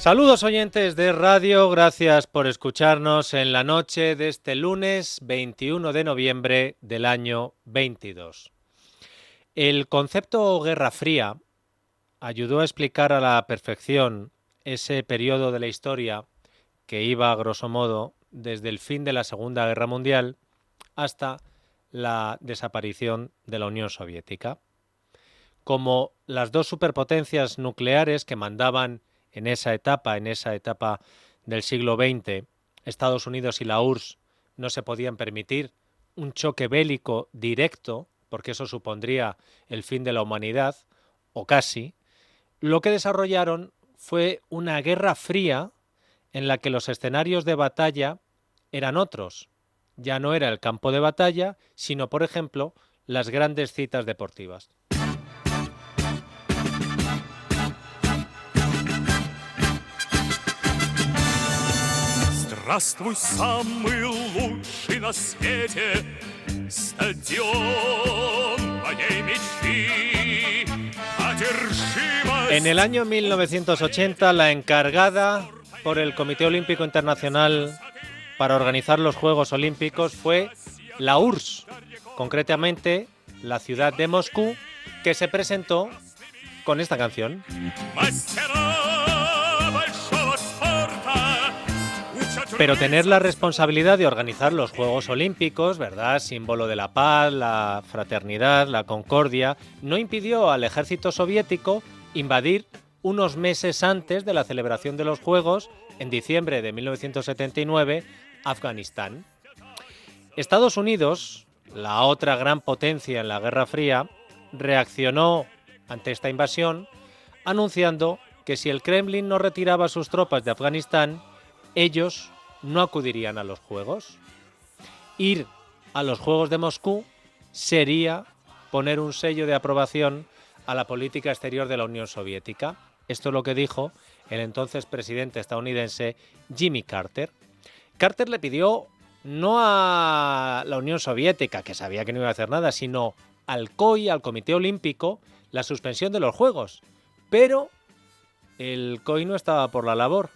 Saludos oyentes de radio, gracias por escucharnos en la noche de este lunes 21 de noviembre del año 22. El concepto Guerra Fría ayudó a explicar a la perfección ese periodo de la historia que iba, a grosso modo, desde el fin de la Segunda Guerra Mundial hasta la desaparición de la Unión Soviética. Como las dos superpotencias nucleares que mandaban en esa etapa del siglo XX, Estados Unidos y la URSS, no se podían permitir un choque bélico directo, porque eso supondría el fin de la humanidad, o casi. Lo que desarrollaron fue una guerra fría en la que los escenarios de batalla eran otros. Ya no era el campo de batalla, sino, por ejemplo, las grandes citas deportivas. Здравствуй, самый лучший на свете стадион моей мечты, одержимость. En el año 1980, la encargada por el Comité Olímpico Internacional para organizar los Juegos Olímpicos fue la URSS, concretamente la ciudad de Moscú, que se presentó con esta canción. Pero tener la responsabilidad de organizar los Juegos Olímpicos, ¿verdad?, símbolo de la paz, la fraternidad, la concordia, no impidió al ejército soviético invadir unos meses antes de la celebración de los Juegos, en diciembre de 1979, Afganistán. Estados Unidos, la otra gran potencia en la Guerra Fría, reaccionó ante esta invasión anunciando que si el Kremlin no retiraba sus tropas de Afganistán, ellos no acudirían a los Juegos. Ir a los Juegos de Moscú sería poner un sello de aprobación a la política exterior de la Unión Soviética. Esto es lo que dijo el entonces presidente estadounidense Jimmy Carter. Carter le pidió no a la Unión Soviética, que sabía que no iba a hacer nada, sino al COI, al Comité Olímpico, la suspensión de los Juegos. Pero el COI no estaba por la labor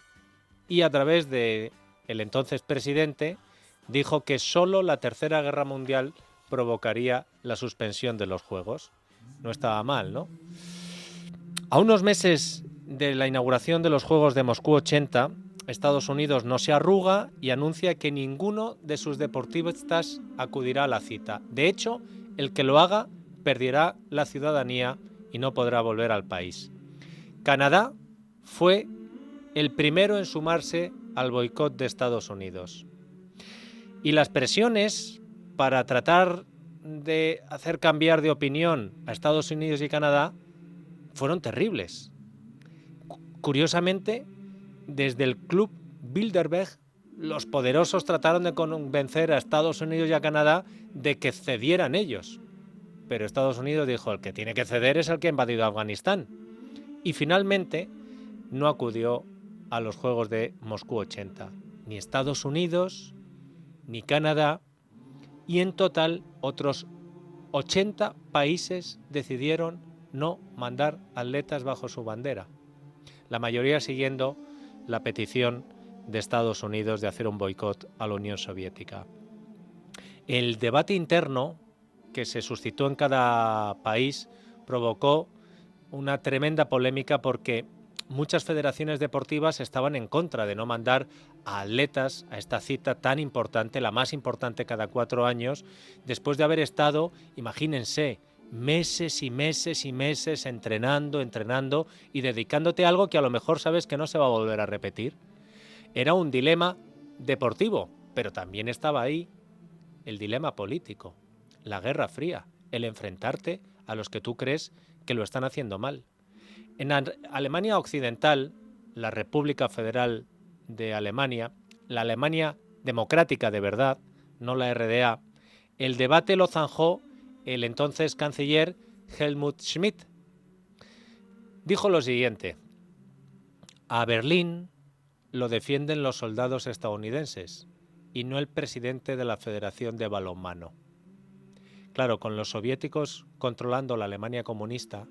y a través de el entonces presidente dijo que solo la Tercera Guerra Mundial provocaría la suspensión de los Juegos. No estaba mal, ¿no? A unos meses de la inauguración de los Juegos de Moscú 80, Estados Unidos no se arruga y anuncia que ninguno de sus deportistas acudirá a la cita. De hecho, el que lo haga perderá la ciudadanía y no podrá volver al país. Canadá fue el primero en sumarse al boicot de Estados Unidos. Y las presiones para tratar de hacer cambiar de opinión a Estados Unidos y Canadá fueron terribles. Curiosamente, desde el Club Bilderberg, los poderosos trataron de convencer a Estados Unidos y a Canadá de que cedieran ellos. Pero Estados Unidos dijo, el que tiene que ceder es el que ha invadido Afganistán. Y finalmente no acudió a los Juegos de Moscú 80. Ni Estados Unidos, ni Canadá, y en total otros 80 países decidieron no mandar atletas bajo su bandera. La mayoría siguiendo la petición de Estados Unidos de hacer un boicot a la Unión Soviética. El debate interno que se suscitó en cada país provocó una tremenda polémica porque muchas federaciones deportivas estaban en contra de no mandar a atletas a esta cita tan importante, la más importante cada 4 años, después de haber estado, imagínense, meses y meses y meses entrenando y dedicándote a algo que a lo mejor sabes que no se va a volver a repetir. Era un dilema deportivo, pero también estaba ahí el dilema político, la Guerra Fría, el enfrentarte a los que tú crees que lo están haciendo mal. En Alemania Occidental, la República Federal de Alemania, la Alemania democrática de verdad, no la RDA, el debate lo zanjó el entonces canciller Helmut Schmidt. Dijo lo siguiente: a Berlín lo defienden los soldados estadounidenses y no el presidente de la Federación de Balonmano. Claro, con los soviéticos controlando la Alemania comunista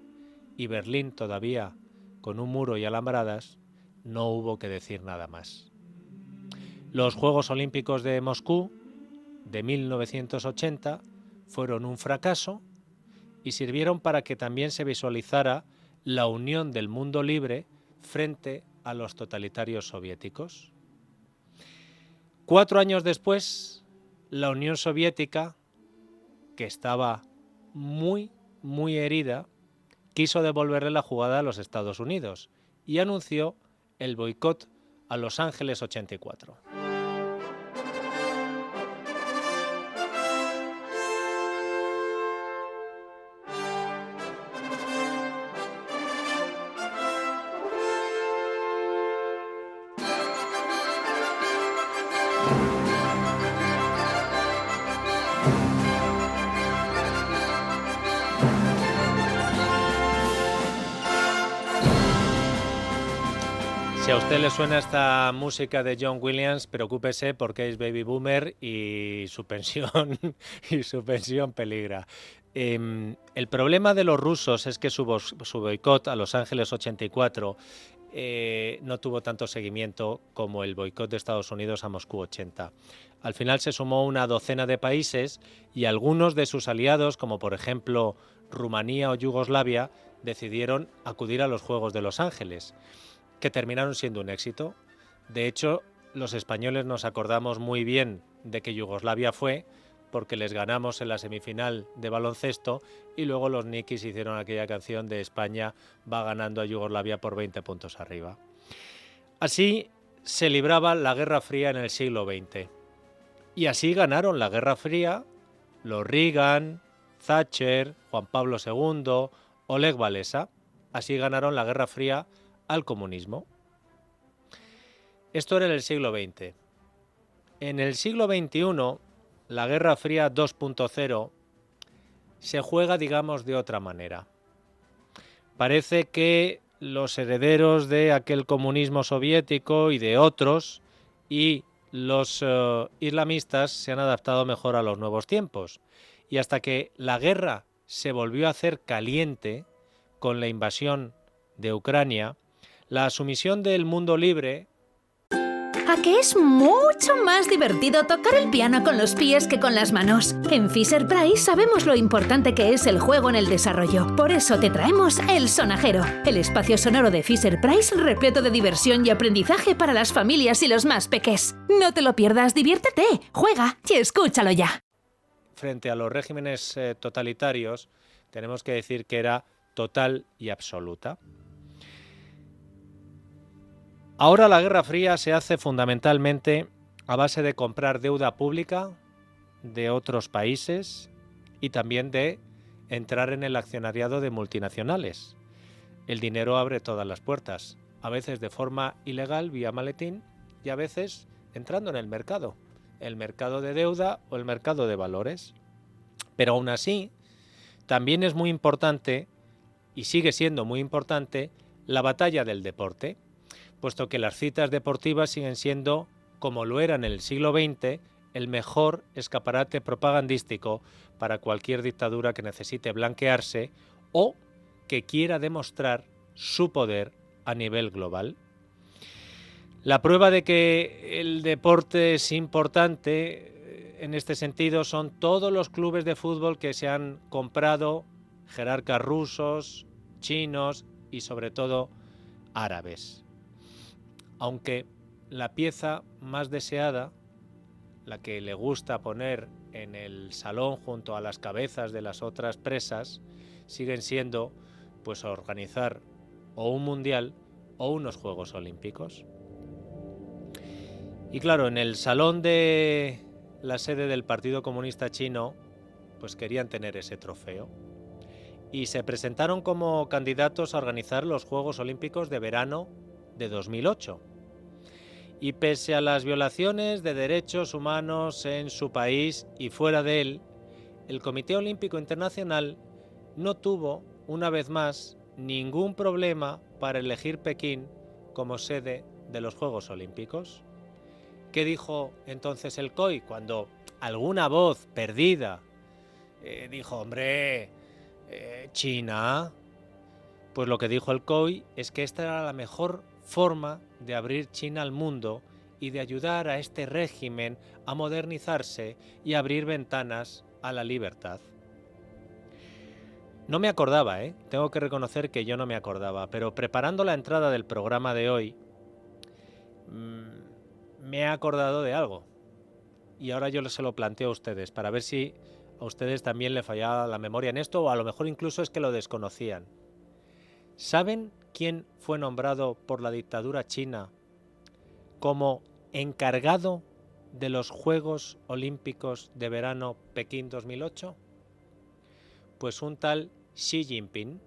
y Berlín todavía con un muro y alambradas, no hubo que decir nada más. Los Juegos Olímpicos de Moscú de 1980 fueron un fracaso y sirvieron para que también se visualizara la unión del mundo libre frente a los totalitarios soviéticos. 4 años después, la Unión Soviética, que estaba muy herida, quiso devolverle la jugada a los Estados Unidos y anunció el boicot a Los Ángeles 84. Si a usted le suena esta música de John Williams, preocúpese porque es baby boomer y su pensión peligra. El problema de los rusos es que su boicot a Los Ángeles 84 no tuvo tanto seguimiento como el boicot de Estados Unidos a Moscú 80. Al final se sumó una docena de países y algunos de sus aliados, como por ejemplo Rumanía o Yugoslavia, decidieron acudir a los Juegos de Los Ángeles, que terminaron siendo un éxito. De hecho, los españoles nos acordamos muy bien de que Yugoslavia fue, porque les ganamos en la semifinal de baloncesto y luego los Nikis hicieron aquella canción de España va ganando a Yugoslavia por 20 puntos arriba. Así se libraba la Guerra Fría en el siglo XX. Y así ganaron la Guerra Fría los Reagan, Thatcher, Juan Pablo II, Oleg Walesa. Así ganaron la Guerra Fría al comunismo. Esto era en el siglo XX. En el siglo XXI, la Guerra Fría 2.0 se juega, digamos, de otra manera. Parece que los herederos de aquel comunismo soviético y de otros y los islamistas se han adaptado mejor a los nuevos tiempos. Y hasta que la guerra se volvió a hacer caliente con la invasión de Ucrania, la sumisión del mundo libre... ¿A que es mucho más divertido tocar el piano con los pies que con las manos? En Fisher-Price sabemos lo importante que es el juego en el desarrollo. Por eso te traemos El Sonajero, el espacio sonoro de Fisher-Price repleto de diversión y aprendizaje para las familias y los más peques. No te lo pierdas, diviértete, juega y escúchalo ya. Frente a los regímenes totalitarios, tenemos que decir que era total y absoluta. Ahora la Guerra Fría se hace fundamentalmente a base de comprar deuda pública de otros países y también de entrar en el accionariado de multinacionales. El dinero abre todas las puertas, a veces de forma ilegal vía maletín y a veces entrando en el mercado de deuda o el mercado de valores. Pero aún así, también es muy importante, y sigue siendo muy importante, la batalla del deporte, puesto que las citas deportivas siguen siendo, como lo era en el siglo XX, el mejor escaparate propagandístico para cualquier dictadura que necesite blanquearse o que quiera demostrar su poder a nivel global. La prueba de que el deporte es importante en este sentido son todos los clubes de fútbol que se han comprado, jerarcas rusos, chinos y sobre todo árabes. Aunque la pieza más deseada, la que le gusta poner en el salón junto a las cabezas de las otras presas, siguen siendo pues organizar o un mundial o unos Juegos Olímpicos. Y claro, en el salón de la sede del Partido Comunista Chino, pues querían tener ese trofeo. Y se presentaron como candidatos a organizar los Juegos Olímpicos de verano de 2008. Y pese a las violaciones de derechos humanos en su país y fuera de él, el Comité Olímpico Internacional no tuvo, una vez más, ningún problema para elegir Pekín como sede de los Juegos Olímpicos. ¿Qué dijo entonces el COI cuando alguna voz perdida dijo, hombre, China? Pues lo que dijo el COI es que esta era la mejor forma de abrir China al mundo y de ayudar a este régimen a modernizarse y abrir ventanas a la libertad. No me acordaba, tengo que reconocer que yo no me acordaba, pero preparando la entrada del programa de hoy, me he acordado de algo. Y ahora yo se lo planteo a ustedes, para ver si a ustedes también le fallaba la memoria en esto, o a lo mejor incluso es que lo desconocían. ¿Saben quién fue nombrado por la dictadura china como encargado de los Juegos Olímpicos de Verano Pekín 2008? Pues un tal Xi Jinping,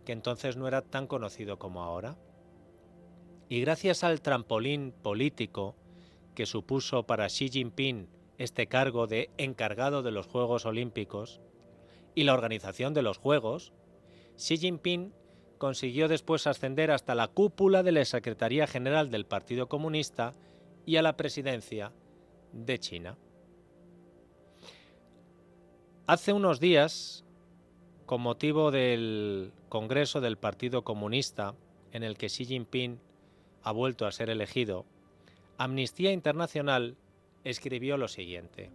que entonces no era tan conocido como ahora. Y gracias al trampolín político que supuso para Xi Jinping este cargo de encargado de los Juegos Olímpicos y la organización de los Juegos, Xi Jinping consiguió después ascender hasta la cúpula de la Secretaría General del Partido Comunista y a la presidencia de China. Hace unos días, con motivo del Congreso del Partido Comunista, en el que Xi Jinping ha vuelto a ser elegido, Amnistía Internacional escribió lo siguiente: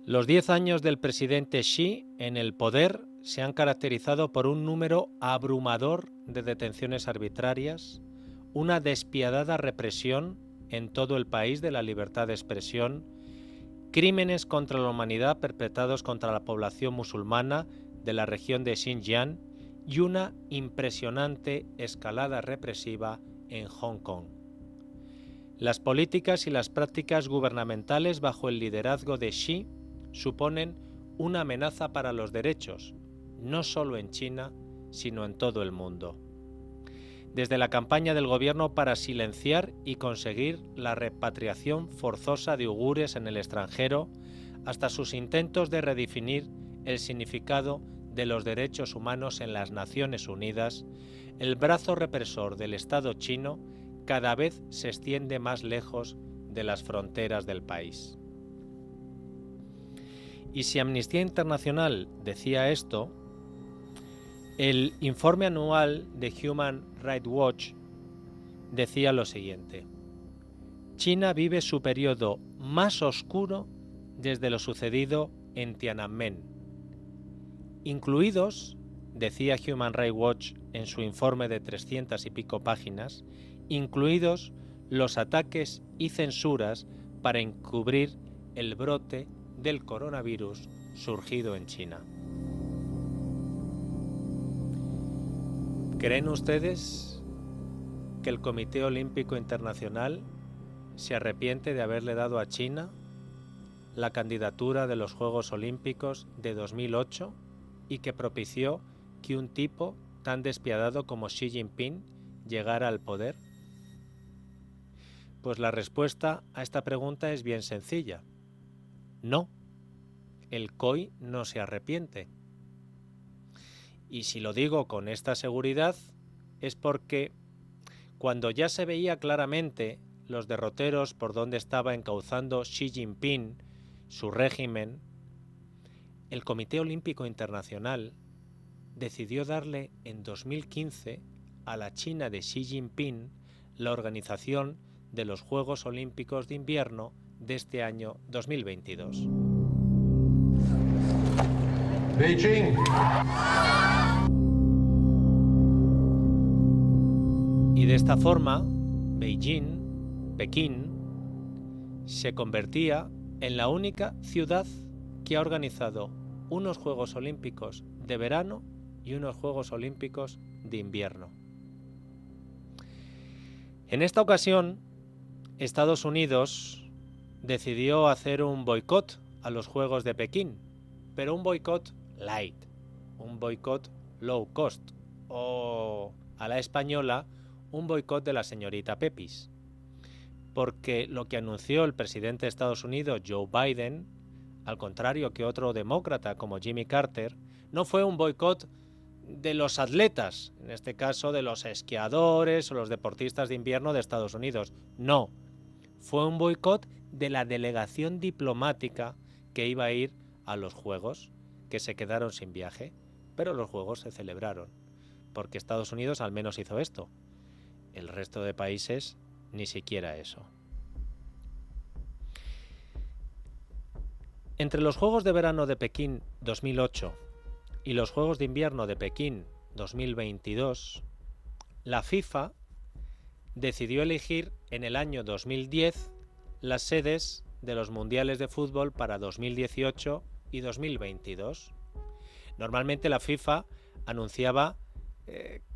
los 10 años del presidente Xi en el poder se han caracterizado por un número abrumador de detenciones arbitrarias, una despiadada represión en todo el país de la libertad de expresión, crímenes contra la humanidad perpetrados contra la población musulmana de la región de Xinjiang y una impresionante escalada represiva en Hong Kong. Las políticas y las prácticas gubernamentales bajo el liderazgo de Xi suponen una amenaza para los derechos, no solo en China, sino en todo el mundo. Desde la campaña del gobierno para silenciar y conseguir la repatriación forzosa de uigures en el extranjero, hasta sus intentos de redefinir el significado de los derechos humanos en las Naciones Unidas, el brazo represor del Estado chino cada vez se extiende más lejos de las fronteras del país. Y si Amnistía Internacional decía esto, el informe anual de Human Rights Watch decía lo siguiente: China vive su periodo más oscuro desde lo sucedido en Tiananmen, incluidos, decía Human Rights Watch en su informe de 300 y pico páginas, incluidos los ataques y censuras para encubrir el brote del coronavirus surgido en China. ¿Creen ustedes que el Comité Olímpico Internacional se arrepiente de haberle dado a China la candidatura de los Juegos Olímpicos de 2008 y que propició que un tipo tan despiadado como Xi Jinping llegara al poder? Pues la respuesta a esta pregunta es bien sencilla. No, el COI no se arrepiente. Y si lo digo con esta seguridad es porque cuando ya se veía claramente los derroteros por donde estaba encauzando Xi Jinping su régimen, el Comité Olímpico Internacional decidió darle en 2015 a la China de Xi Jinping la organización de los Juegos Olímpicos de Invierno de este año 2022. Beijing. Y de esta forma, Beijing, Pekín, se convertía en la única ciudad que ha organizado unos Juegos Olímpicos de verano y unos Juegos Olímpicos de invierno. En esta ocasión, Estados Unidos decidió hacer un boicot a los Juegos de Pekín, pero un boicot light, un boicot low cost, o a la española, un boicot de la señorita Pepis, porque lo que anunció el presidente de Estados Unidos, Joe Biden, al contrario que otro demócrata como Jimmy Carter, no fue un boicot de los atletas, en este caso de los esquiadores o los deportistas de invierno de Estados Unidos. No, fue un boicot de la delegación diplomática que iba a ir a los Juegos, que se quedaron sin viaje, pero los Juegos se celebraron. porque Estados Unidos al menos hizo esto. El resto de países ni siquiera eso. Entre los Juegos de Verano de Pekín 2008 y los Juegos de Invierno de Pekín 2022, la FIFA decidió elegir en el año 2010 las sedes de los Mundiales de Fútbol para 2018 y 2022. Normalmente la FIFA anunciaba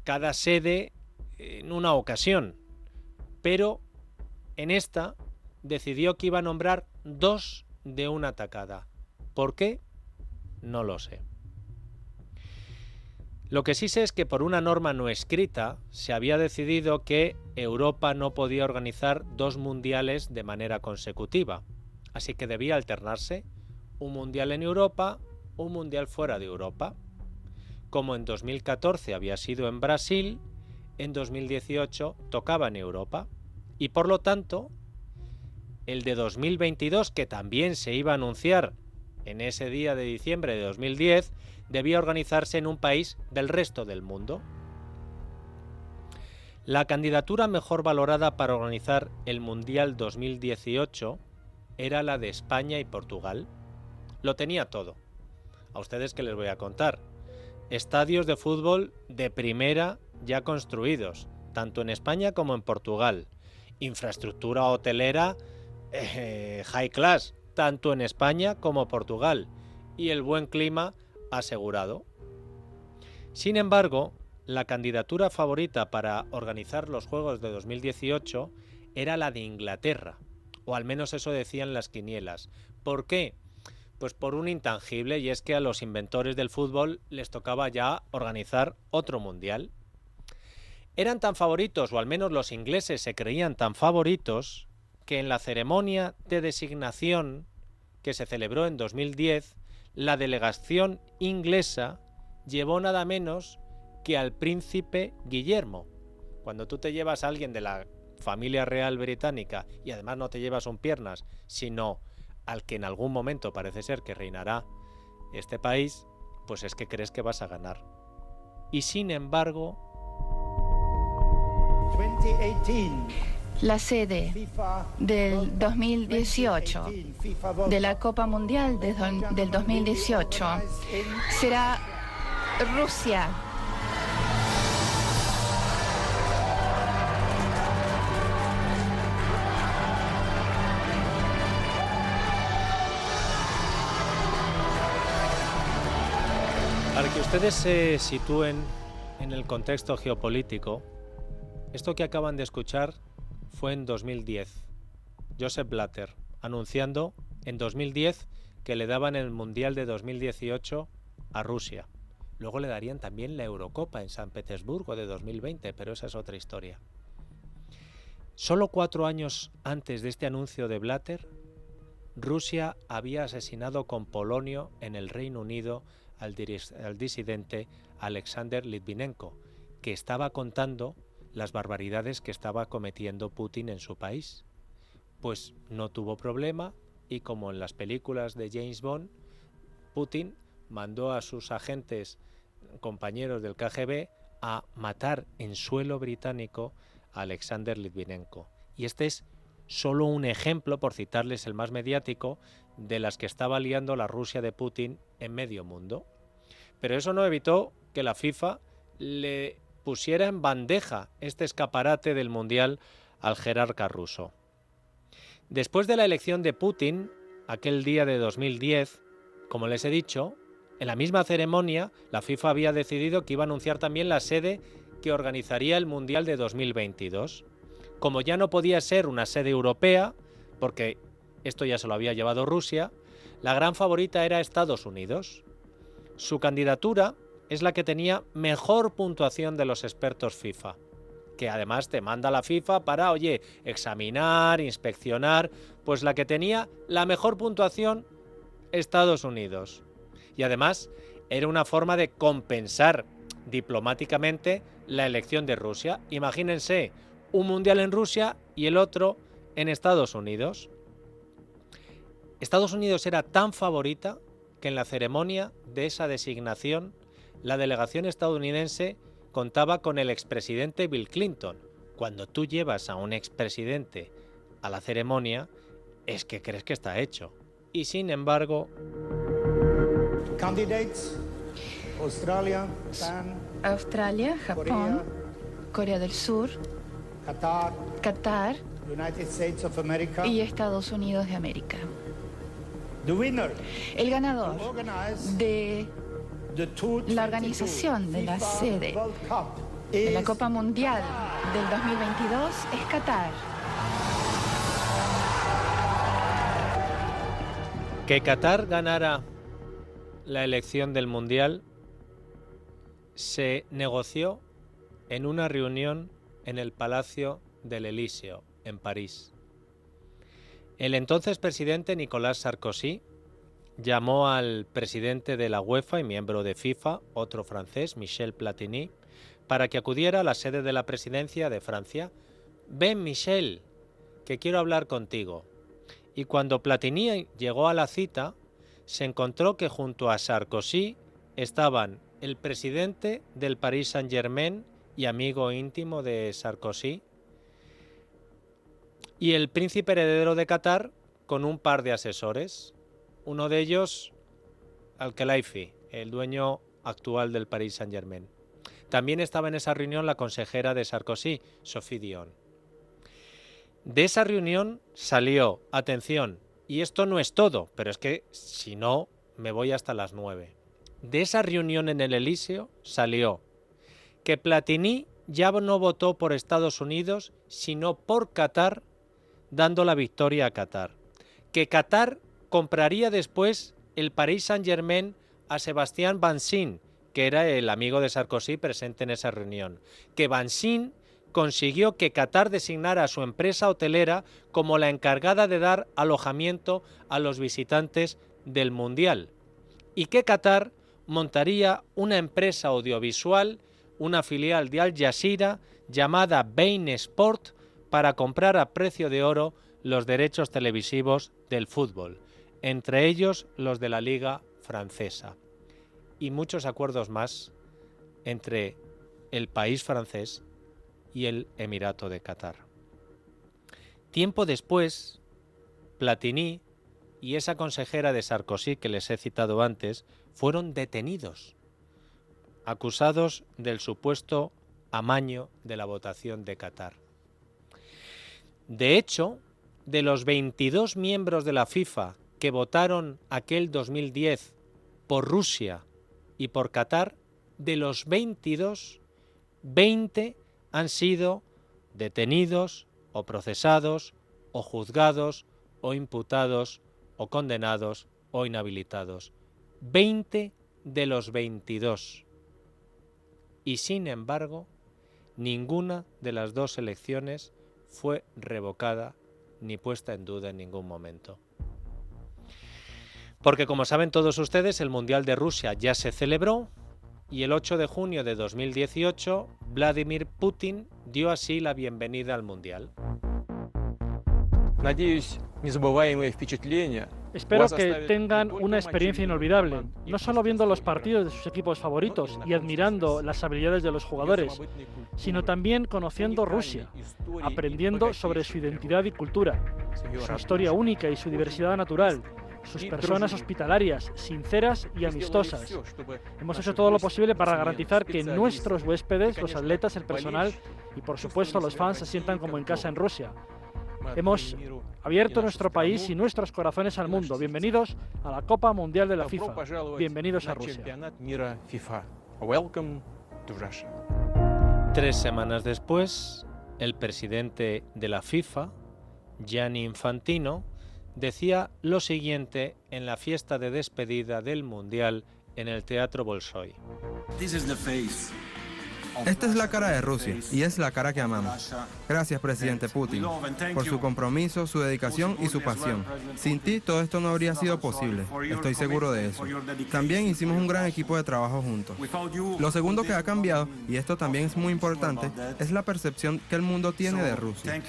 cada sede en una ocasión, pero en esta decidió que iba a nombrar 2 de una tacada. ¿Por qué? No lo sé. Lo que sí sé es que por una norma no escrita se había decidido que Europa no podía organizar 2 mundiales de manera consecutiva, así que debía alternarse un mundial en Europa, un mundial fuera de Europa. Como en 2014 había sido en Brasil, en 2018 tocaba en Europa, y por lo tanto el de 2022, que también se iba a anunciar en ese día de diciembre de 2010, debía organizarse en un país del resto del mundo. La candidatura mejor valorada para organizar el Mundial 2018 era la de España y Portugal. Lo tenía todo. ¿A ustedes qué les voy a contar? Estadios de fútbol de primera ya construidos, tanto en España como en Portugal. Infraestructura hotelera high class, tanto en España como Portugal. Y el buen clima asegurado. Sin embargo, la candidatura favorita para organizar los Juegos de 2018 era la de Inglaterra, o al menos eso decían las quinielas. ¿Por qué? Pues por un intangible, y es que a los inventores del fútbol les tocaba ya organizar otro mundial. Eran tan favoritos, o al menos los ingleses se creían tan favoritos, que en la ceremonia de designación que se celebró en 2010, la delegación inglesa llevó nada menos que al príncipe Guillermo. Cuando tú te llevas a alguien de la familia real británica y además no te llevas un piernas, sino al que en algún momento parece ser que reinará este país, pues es que crees que vas a ganar. Y sin embargo, 2018. La sede del 2018 de la Copa Mundial del 2018 será Rusia. Para que ustedes se sitúen en el contexto geopolítico, esto que acaban de escuchar fue en 2010. Joseph Blatter anunciando en 2010 que le daban el Mundial de 2018 a Rusia. Luego le darían también la Eurocopa en San Petersburgo de 2020, pero esa es otra historia. Solo 4 años antes de este anuncio de Blatter, Rusia había asesinado con polonio en el Reino Unido al disidente Alexander Litvinenko, que estaba contando las barbaridades que estaba cometiendo Putin en su país. Pues no tuvo problema y, como en las películas de James Bond, Putin mandó a sus agentes, compañeros del KGB, a matar en suelo británico a Alexander Litvinenko. Y este es solo un ejemplo, por citarles el más mediático, de las que estaba liando la Rusia de Putin en medio mundo. Pero eso no evitó que la FIFA le pusiera en bandeja este escaparate del Mundial al jerarca ruso. Después de la elección de Putin, aquel día de 2010, como les he dicho, en la misma ceremonia la FIFA había decidido que iba a anunciar también la sede que organizaría el Mundial de 2022. Como ya no podía ser una sede europea, porque esto ya se lo había llevado Rusia, la gran favorita era Estados Unidos. Su candidatura es la que tenía mejor puntuación de los expertos FIFA, que además te manda la FIFA para, examinar, inspeccionar, pues la que tenía la mejor puntuación, Estados Unidos. Y además era una forma de compensar diplomáticamente la elección de Rusia. Imagínense, un mundial en Rusia y el otro en Estados Unidos. Estados Unidos era tan favorita que en la ceremonia de esa designación la delegación estadounidense contaba con el expresidente Bill Clinton. Cuando tú llevas a un expresidente a la ceremonia, es que crees que está hecho. Y sin embargo... Candidates: Australia, Japón, Corea del Sur, Qatar United States of America. y Estados Unidos de América. The winner El ganador to organize de the 2022 la organización de la FIFA sede World Cup de la is Copa Mundial del 2022 es Qatar. Que Qatar ganara la elección del Mundial se negoció en una reunión en el Palacio del Elíseo, en París. El entonces presidente Nicolas Sarkozy llamó al presidente de la UEFA y miembro de FIFA, otro francés, Michel Platini, para que acudiera a la sede de la presidencia de Francia. «Ven, Michel, que quiero hablar contigo». Y cuando Platini llegó a la cita, se encontró que junto a Sarkozy estaban el presidente del Paris Saint-Germain y amigo íntimo de Sarkozy, y el príncipe heredero de Qatar con un par de asesores, uno de ellos Al-Khelaifi, el dueño actual del Paris Saint-Germain. También estaba en esa reunión la consejera de Sarkozy, Sophie Dion. De esa reunión salió, atención, y esto no es todo, pero es que si no me voy hasta las 9. De esa reunión en el Elíseo salió que Platini ya no votó por Estados Unidos, sino por Qatar, dando la victoria a Qatar. Que Qatar compraría después el Paris Saint-Germain a Sebastián Bansin, que era el amigo de Sarkozy presente en esa reunión. Que Bansin consiguió que Qatar designara a su empresa hotelera como la encargada de dar alojamiento a los visitantes del Mundial. Y que Qatar montaría una empresa audiovisual, una filial de Al Jazeera llamada Bein Sport, para comprar a precio de oro los derechos televisivos del fútbol, entre ellos los de la Liga Francesa. Y muchos acuerdos más entre el país francés y el Emirato de Qatar. Tiempo después, Platini y esa consejera de Sarkozy que les he citado antes fueron detenidos, acusados del supuesto amaño de la votación de Qatar. De hecho, de los 22 miembros de la FIFA que votaron aquel 2010 por Rusia y por Qatar, de los 22, 20 han sido detenidos o procesados o juzgados o imputados o condenados o inhabilitados. 20 de los 22. Y sin embargo, ninguna de las dos elecciones fue revocada ni puesta en duda en ningún momento. Porque como saben todos ustedes, el Mundial de Rusia ya se celebró y el 8 de junio de 2018 Vladimir Putin dio así la bienvenida al Mundial. Espero que tengan una experiencia inolvidable, no solo viendo los partidos de sus equipos favoritos y admirando las habilidades de los jugadores, sino también conociendo Rusia, aprendiendo sobre su identidad y cultura, su historia única y su diversidad natural, sus personas hospitalarias, sinceras y amistosas. Hemos hecho todo lo posible para garantizar que nuestros huéspedes, los atletas, el personal y por supuesto los fans se sientan como en casa en Rusia. Hemos abierto nuestro país y nuestros corazones al mundo. Bienvenidos a la Copa Mundial de la FIFA. Bienvenidos a Rusia. 3 semanas después, el presidente de la FIFA, Gianni Infantino, decía lo siguiente en la fiesta de despedida del Mundial en el Teatro Bolshoi. Esta es la cara de Rusia y es la cara que amamos. Gracias, presidente Putin, por su compromiso, su dedicación y su pasión. Sin ti, todo esto no habría sido posible. Estoy seguro de eso. También hicimos un gran equipo de trabajo juntos. Lo segundo que ha cambiado, y esto también es muy importante, es la percepción que el mundo tiene de Rusia.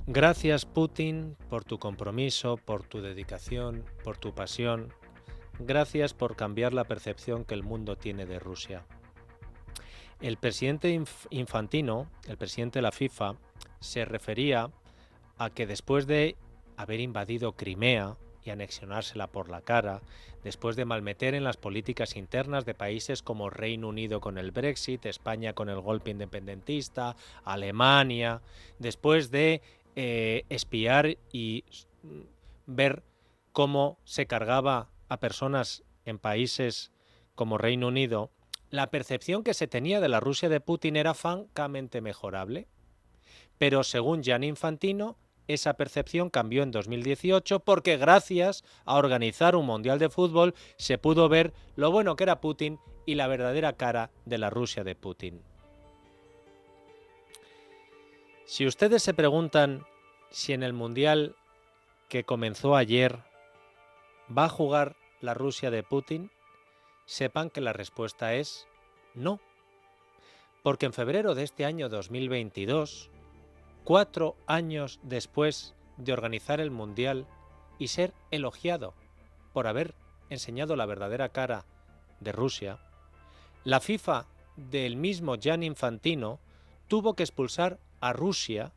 Gracias, Putin, por tu compromiso, por tu dedicación, por tu pasión. gracias por cambiar la percepción que el mundo tiene de Rusia. El presidente Infantino, el presidente de la FIFA, se refería a que después de haber invadido Crimea y anexionársela por la cara, después de malmeter en las políticas internas de países como Reino Unido con el Brexit, España con el golpe independentista, Alemania, después de espiar y ver cómo se cargaba a personas en países como Reino Unido, la percepción que se tenía de la Rusia de Putin era francamente mejorable. Pero según Gianni Infantino, esa percepción cambió en 2018 porque gracias a organizar un mundial de fútbol se pudo ver lo bueno que era Putin y la verdadera cara de la Rusia de Putin. Si ustedes se preguntan si en el mundial que comenzó ayer va a jugar la Rusia de Putin, sepan que la respuesta es no. Porque en febrero de este año 2022, 4 años después de organizar el Mundial y ser elogiado por haber enseñado la verdadera cara de Rusia, la FIFA del mismo Gianni Infantino tuvo que expulsar a Rusia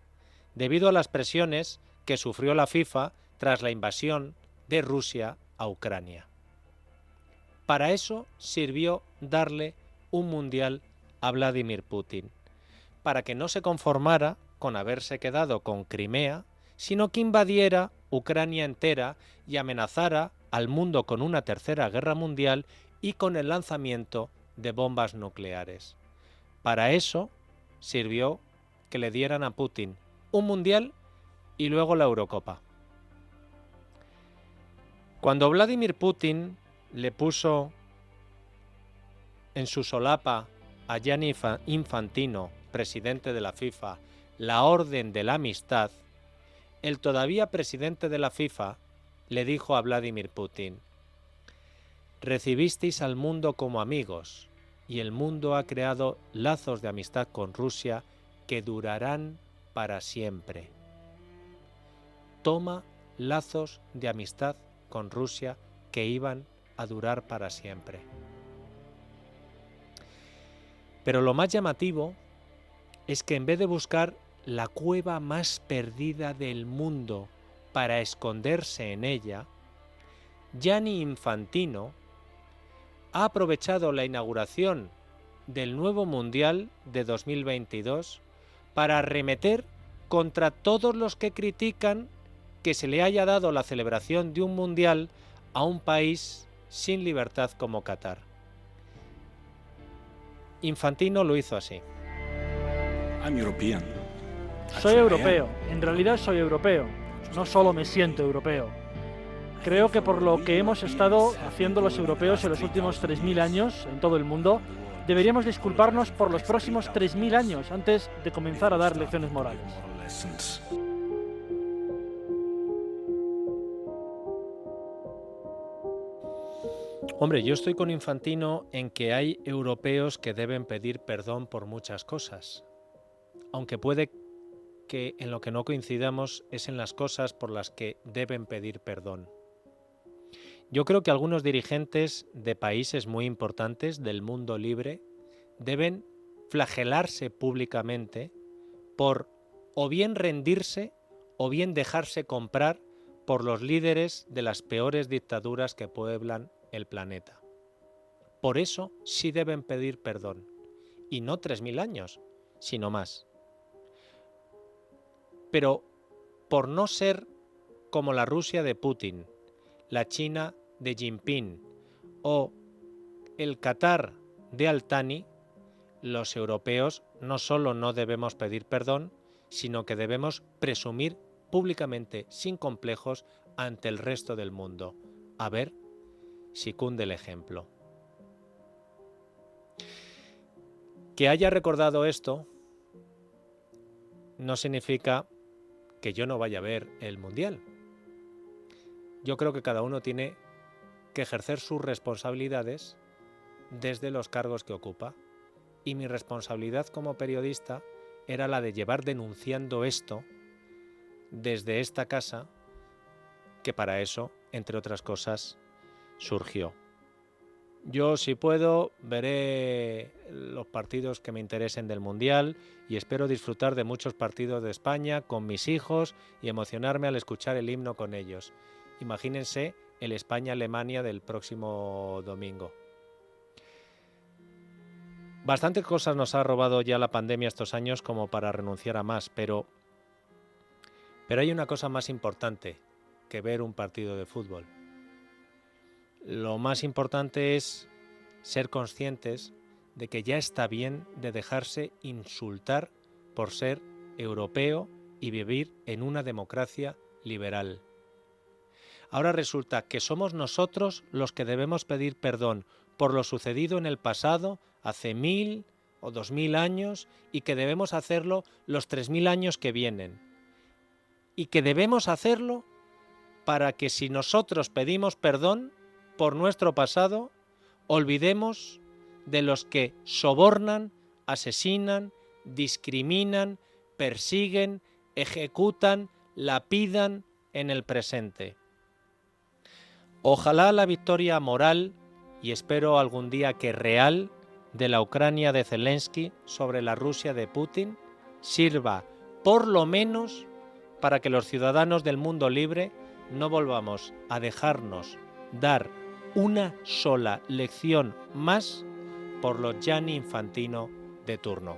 debido a las presiones que sufrió la FIFA tras la invasión de Rusia a Ucrania. Para eso sirvió darle un mundial a Vladimir Putin, para que no se conformara con haberse quedado con Crimea, sino que invadiera Ucrania entera y amenazara al mundo con una tercera guerra mundial y con el lanzamiento de bombas nucleares. Para eso sirvió que le dieran a Putin un mundial y luego la Eurocopa. Cuando Vladimir Putin le puso en su solapa a Gianni Infantino, presidente de la FIFA, la Orden de la Amistad, el todavía presidente de la FIFA le dijo a Vladimir Putin: recibisteis al mundo como amigos y el mundo ha creado lazos de amistad con Rusia que durarán para siempre. Toma lazos de amistad con Rusia que iban a durar para siempre. Pero lo más llamativo es que en vez de buscar la cueva más perdida del mundo para esconderse en ella, Gianni Infantino ha aprovechado la inauguración del nuevo Mundial de 2022 para arremeter contra todos los que critican que se le haya dado la celebración de un Mundial a un país sin libertad como Qatar. Infantino lo hizo así. Soy europeo, en realidad soy europeo, no solo me siento europeo. Creo que por lo que hemos estado haciendo los europeos en los últimos 3000 años en todo el mundo, deberíamos disculparnos por los próximos 3000 años antes de comenzar a dar lecciones morales. Hombre, yo estoy con Infantino en que hay europeos que deben pedir perdón por muchas cosas, aunque puede que en lo que no coincidamos es en las cosas por las que deben pedir perdón. Yo creo que algunos dirigentes de países muy importantes del mundo libre deben flagelarse públicamente por o bien rendirse o bien dejarse comprar por los líderes de las peores dictaduras que pueblan el planeta. Por eso sí deben pedir perdón, y no 3000 años, sino más. Pero por no ser como la Rusia de Putin, la China de Jinping o el Qatar de Al-Thani, los europeos no solo no debemos pedir perdón, sino que debemos presumir públicamente, sin complejos, ante el resto del mundo. A ver si cunde el ejemplo. Que haya recordado esto no significa que yo no vaya a ver el Mundial. Yo creo que cada uno tiene que ejercer sus responsabilidades desde los cargos que ocupa. Y mi responsabilidad como periodista era la de llevar denunciando esto desde esta casa, que para eso, entre otras cosas, surgió. Yo, si puedo, veré los partidos que me interesen del Mundial y espero disfrutar de muchos partidos de España con mis hijos y emocionarme al escuchar el himno con ellos. Imagínense el España-Alemania del próximo domingo. Bastantes cosas nos ha robado ya la pandemia estos años como para renunciar a más, pero hay una cosa más importante que ver un partido de fútbol. Lo más importante es ser conscientes de que ya está bien de dejarse insultar por ser europeo y vivir en una democracia liberal. Ahora resulta que somos nosotros los que debemos pedir perdón por lo sucedido en el pasado, hace 1000 o 2000 años, y que debemos hacerlo los 3000 años que vienen. Y que debemos hacerlo para que si nosotros pedimos perdón por nuestro pasado, olvidemos de los que sobornan, asesinan, discriminan, persiguen, ejecutan, lapidan en el presente. Ojalá la victoria moral, y espero algún día que real, de la Ucrania de Zelensky sobre la Rusia de Putin sirva por lo menos para que los ciudadanos del mundo libre no volvamos a dejarnos dar una sola lección más por los Gianni Infantino de turno.